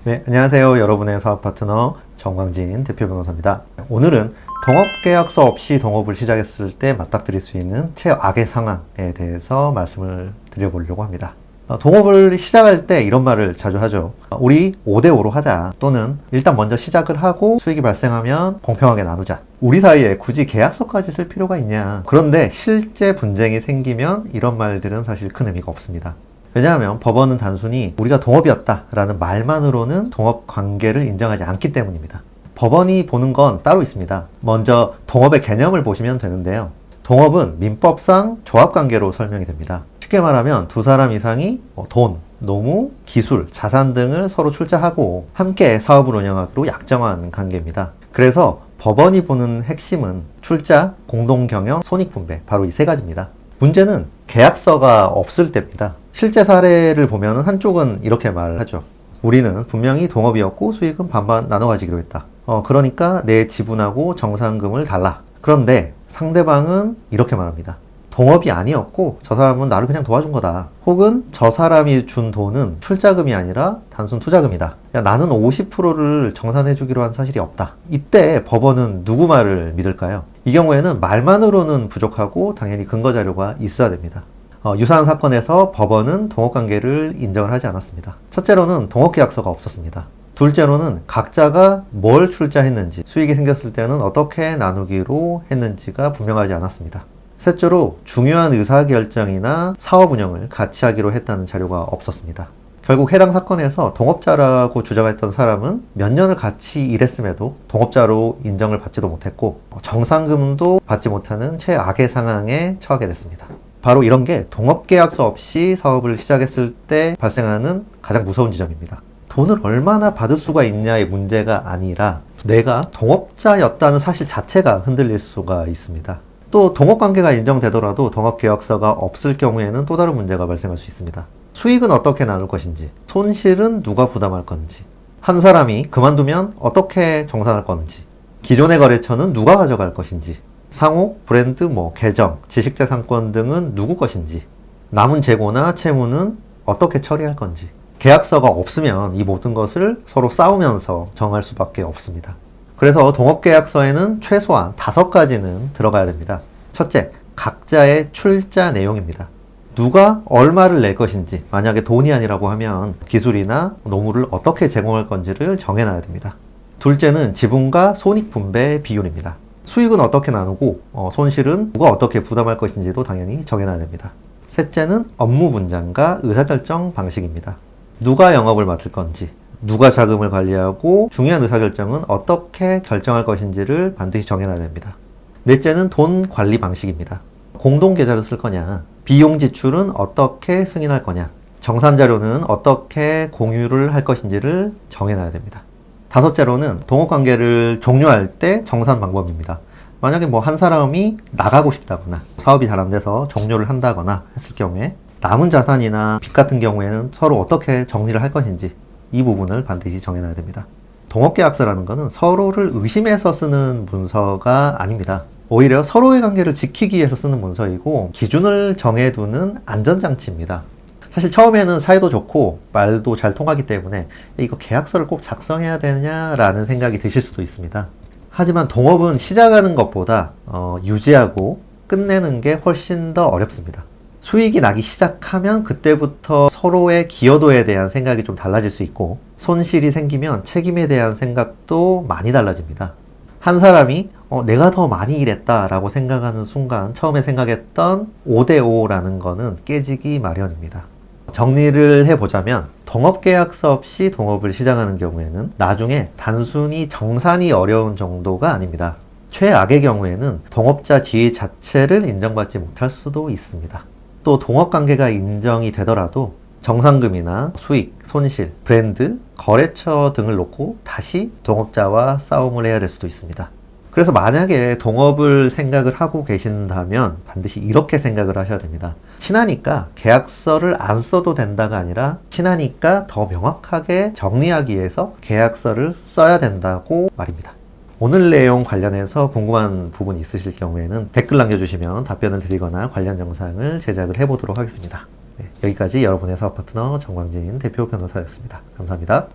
네, 안녕하세요. 여러분의 사업 파트너 정광진 대표 변호사입니다. 오늘은 동업계약서 없이 동업을 시작했을 때 맞닥뜨릴 수 있는 최악의 상황에 대해서 말씀을 드려보려고 합니다. 동업을 시작할 때 이런 말을 자주 하죠. 우리 5대5로 하자. 또는 일단 먼저 시작을 하고 수익이 발생하면 공평하게 나누자. 우리 사이에 굳이 계약서까지 쓸 필요가 있냐. 그런데 실제 분쟁이 생기면 이런 말들은 사실 큰 의미가 없습니다. 왜냐하면 법원은 단순히 우리가 동업이었다라는 말만으로는 동업 관계를 인정하지 않기 때문입니다. 법원이 보는 건 따로 있습니다. 먼저 동업의 개념을 보시면 되는데요. 동업은 민법상 조합관계로 설명이 됩니다. 쉽게 말하면 두 사람 이상이 돈, 노무, 기술, 자산 등을 서로 출자하고 함께 사업을 운영하기로 약정한 관계입니다. 그래서 법원이 보는 핵심은 출자, 공동경영, 손익분배, 바로 이 세 가지입니다. 문제는 계약서가 없을 때입니다. 실제 사례를 보면 한쪽은 이렇게 말하죠. 우리는 분명히 동업이었고 수익은 반반 나눠 가지기로 했다. 그러니까 내 지분하고 정산금을 달라. 그런데 상대방은 이렇게 말합니다. 동업이 아니었고 저 사람은 나를 그냥 도와준 거다. 혹은 저 사람이 준 돈은 출자금이 아니라 단순 투자금이다. 야, 나는 50%를 정산해 주기로 한 사실이 없다. 이때 법원은 누구 말을 믿을까요? 이 경우에는 말만으로는 부족하고 당연히 근거 자료가 있어야 됩니다. 유사한 사건에서 법원은 동업관계를 인정을 하지 않았습니다. 첫째로는 동업계약서가 없었습니다. 둘째로는 각자가 뭘 출자했는지, 수익이 생겼을 때는 어떻게 나누기로 했는지가 분명하지 않았습니다. 셋째로 중요한 의사결정이나 사업 운영을 같이 하기로 했다는 자료가 없었습니다. 결국 해당 사건에서 동업자라고 주장했던 사람은 몇 년을 같이 일했음에도 동업자로 인정을 받지도 못했고 정산금도 받지 못하는 최악의 상황에 처하게 됐습니다. 바로 이런 게 동업계약서 없이 사업을 시작했을 때 발생하는 가장 무서운 지점입니다. 돈을 얼마나 받을 수가 있냐의 문제가 아니라 내가 동업자였다는 사실 자체가 흔들릴 수가 있습니다. 또 동업관계가 인정되더라도 동업계약서가 없을 경우에는 또 다른 문제가 발생할 수 있습니다. 수익은 어떻게 나눌 것인지, 손실은 누가 부담할 건지, 한 사람이 그만두면 어떻게 정산할 건지, 기존의 거래처는 누가 가져갈 것인지, 상호, 브랜드, 계정, 지식재산권 등은 누구 것인지, 남은 재고나 채무는 어떻게 처리할 건지. 계약서가 없으면 이 모든 것을 서로 싸우면서 정할 수밖에 없습니다. 그래서 동업계약서에는 최소한 5가지는 들어가야 됩니다. 첫째, 각자의 출자 내용입니다. 누가 얼마를 낼 것인지, 만약에 돈이 아니라고 하면 기술이나 노무를 어떻게 제공할 건지를 정해놔야 됩니다. 둘째는 지분과 손익분배 비율입니다. 수익은 어떻게 나누고 손실은 누가 어떻게 부담할 것인지도 당연히 정해놔야 됩니다. 셋째는 업무 분장과 의사결정 방식입니다. 누가 영업을 맡을 건지, 누가 자금을 관리하고 중요한 의사결정은 어떻게 결정할 것인지를 반드시 정해놔야 됩니다. 넷째는 돈 관리 방식입니다. 공동계좌를 쓸 거냐, 비용 지출은 어떻게 승인할 거냐, 정산자료는 어떻게 공유를 할 것인지를 정해놔야 됩니다. 다섯째로는 동업관계를 종료할 때 정산 방법입니다. 만약에 한 사람이 나가고 싶다거나 사업이 잘 안 돼서 종료를 한다거나 했을 경우에 남은 자산이나 빚 같은 경우에는 서로 어떻게 정리를 할 것인지 이 부분을 반드시 정해놔야 됩니다. 동업계약서라는 것은 서로를 의심해서 쓰는 문서가 아닙니다. 오히려 서로의 관계를 지키기 위해서 쓰는 문서이고 기준을 정해두는 안전장치입니다. 사실 처음에는 사이도 좋고 말도 잘 통하기 때문에 이거 계약서를 꼭 작성해야 되냐라는 생각이 드실 수도 있습니다. 하지만 동업은 시작하는 것보다 유지하고 끝내는 게 훨씬 더 어렵습니다. 수익이 나기 시작하면 그때부터 서로의 기여도에 대한 생각이 좀 달라질 수 있고 손실이 생기면 책임에 대한 생각도 많이 달라집니다. 한 사람이 내가 더 많이 일했다라고 생각하는 순간 처음에 생각했던 5대5라는 거는 깨지기 마련입니다. 정리를 해보자면 동업계약서 없이 동업을 시작하는 경우에는 나중에 단순히 정산이 어려운 정도가 아닙니다. 최악의 경우에는 동업자 지위 자체를 인정받지 못할 수도 있습니다. 또 동업관계가 인정이 되더라도 정산금이나 수익, 손실, 브랜드, 거래처 등을 놓고 다시 동업자와 싸움을 해야 될 수도 있습니다. 그래서 만약에 동업을 생각을 하고 계신다면 반드시 이렇게 생각을 하셔야 됩니다. 친하니까 계약서를 안 써도 된다가 아니라 친하니까 더 명확하게 정리하기 위해서 계약서를 써야 된다고 말입니다. 오늘 내용 관련해서 궁금한 부분이 있으실 경우에는 댓글 남겨주시면 답변을 드리거나 관련 영상을 제작을 해보도록 하겠습니다. 여기까지 여러분의 사업 파트너 정광진 대표 변호사였습니다. 감사합니다.